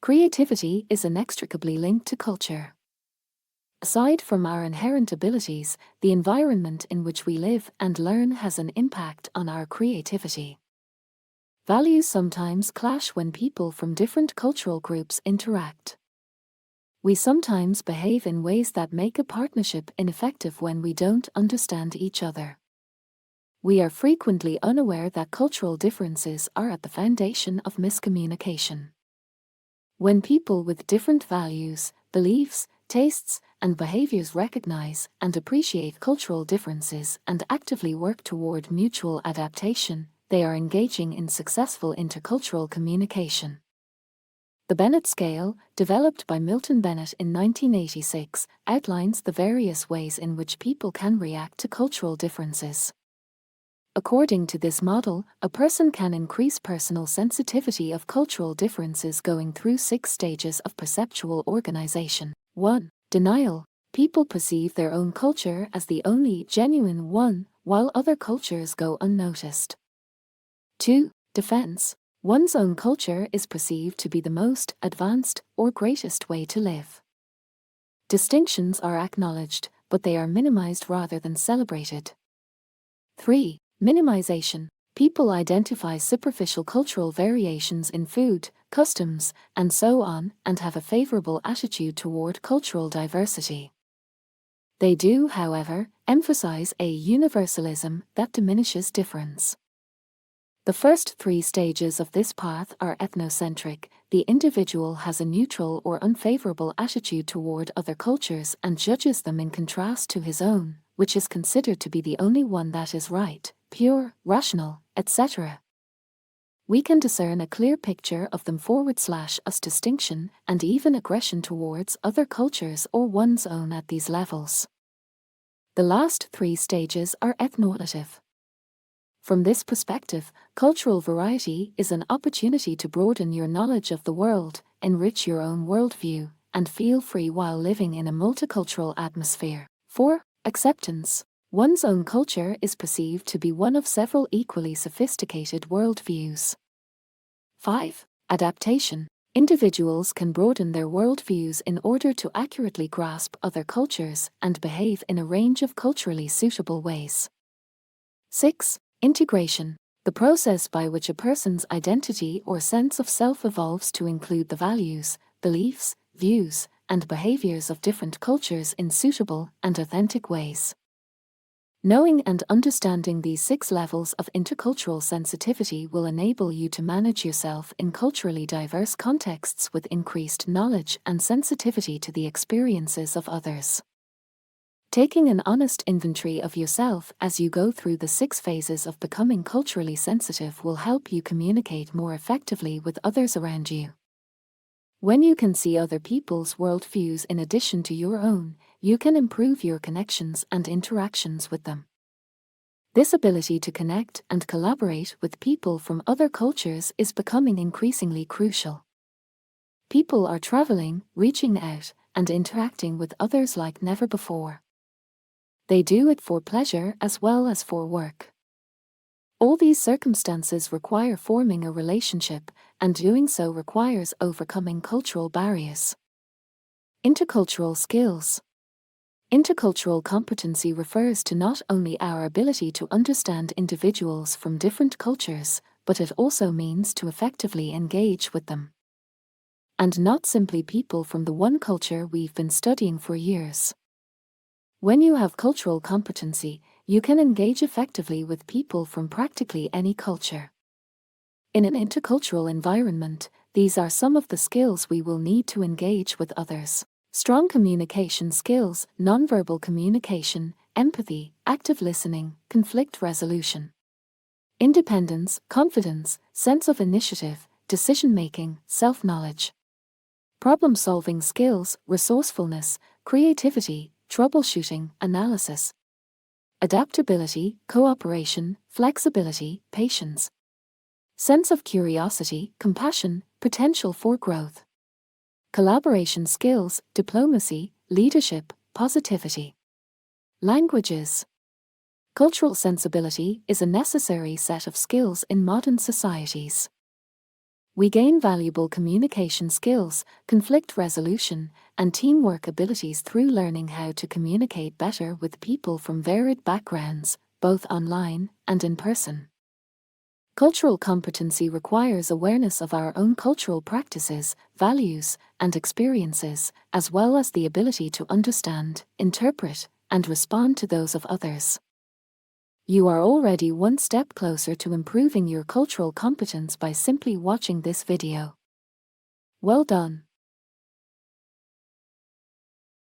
Creativity is inextricably linked to culture. Aside from our inherent abilities, the environment in which we live and learn has an impact on our creativity. Values sometimes clash when people from different cultural groups interact. We sometimes behave in ways that make a partnership ineffective when we don't understand each other. We are frequently unaware that cultural differences are at the foundation of miscommunication. When people with different values, beliefs, tastes, and behaviors recognize and appreciate cultural differences and actively work toward mutual adaptation, they are engaging in successful intercultural communication. The Bennett Scale, developed by Milton Bennett in 1986, outlines the various ways in which people can react to cultural differences. According to this model, a person can increase personal sensitivity of cultural differences going through 6 stages of perceptual organization. 1. Denial. People perceive their own culture as the only genuine one, while other cultures go unnoticed. 2. Defense. One's own culture is perceived to be the most advanced or greatest way to live. Distinctions are acknowledged, but they are minimized rather than celebrated. 3. Minimization. People identify superficial cultural variations in food, customs, and so on, and have a favorable attitude toward cultural diversity. They do, however, emphasize a universalism that diminishes difference. The first 3 stages of this path are ethnocentric. The individual has a neutral or unfavorable attitude toward other cultures and judges them in contrast to his own, which is considered to be the only one that is right, pure, rational, etc. We can discern a clear picture of them /us distinction and even aggression towards other cultures or one's own at these levels. The last 3 stages are ethnonormative. From this perspective, cultural variety is an opportunity to broaden your knowledge of the world, enrich your own worldview, and feel free while living in a multicultural atmosphere. 4. Acceptance. One's own culture is perceived to be one of several equally sophisticated worldviews. 5. Adaptation. Individuals can broaden their worldviews in order to accurately grasp other cultures and behave in a range of culturally suitable ways. 6. Integration. The process by which a person's identity or sense of self evolves to include the values, beliefs, views, and behaviors of different cultures in suitable and authentic ways. Knowing and understanding these 6 levels of intercultural sensitivity will enable you to manage yourself in culturally diverse contexts with increased knowledge and sensitivity to the experiences of others. Taking an honest inventory of yourself as you go through the 6 phases of becoming culturally sensitive will help you communicate more effectively with others around you. When you can see other people's worldviews in addition to your own, you can improve your connections and interactions with them. This ability to connect and collaborate with people from other cultures is becoming increasingly crucial. People are traveling, reaching out, and interacting with others like never before. They do it for pleasure as well as for work. All these circumstances require forming a relationship, and doing so requires overcoming cultural barriers. Intercultural skills. Intercultural competency refers to not only our ability to understand individuals from different cultures, but it also means to effectively engage with them. And not simply people from the one culture we've been studying for years. When you have cultural competency, you can engage effectively with people from practically any culture. In an intercultural environment, these are some of the skills we will need to engage with others. Strong communication skills, nonverbal communication, empathy, active listening, conflict resolution. Independence, confidence, sense of initiative, decision-making, self-knowledge. Problem-solving skills, resourcefulness, creativity, troubleshooting, analysis. Adaptability, cooperation, flexibility, patience. Sense of curiosity, compassion, potential for growth. Collaboration skills, diplomacy, leadership, positivity. Languages. Cultural sensibility is a necessary set of skills in modern societies. We gain valuable communication skills, conflict resolution, and teamwork abilities through learning how to communicate better with people from varied backgrounds, both online and in person. Cultural competency requires awareness of our own cultural practices, values, and experiences, as well as the ability to understand, interpret, and respond to those of others. You are already one step closer to improving your cultural competence by simply watching this video. Well done.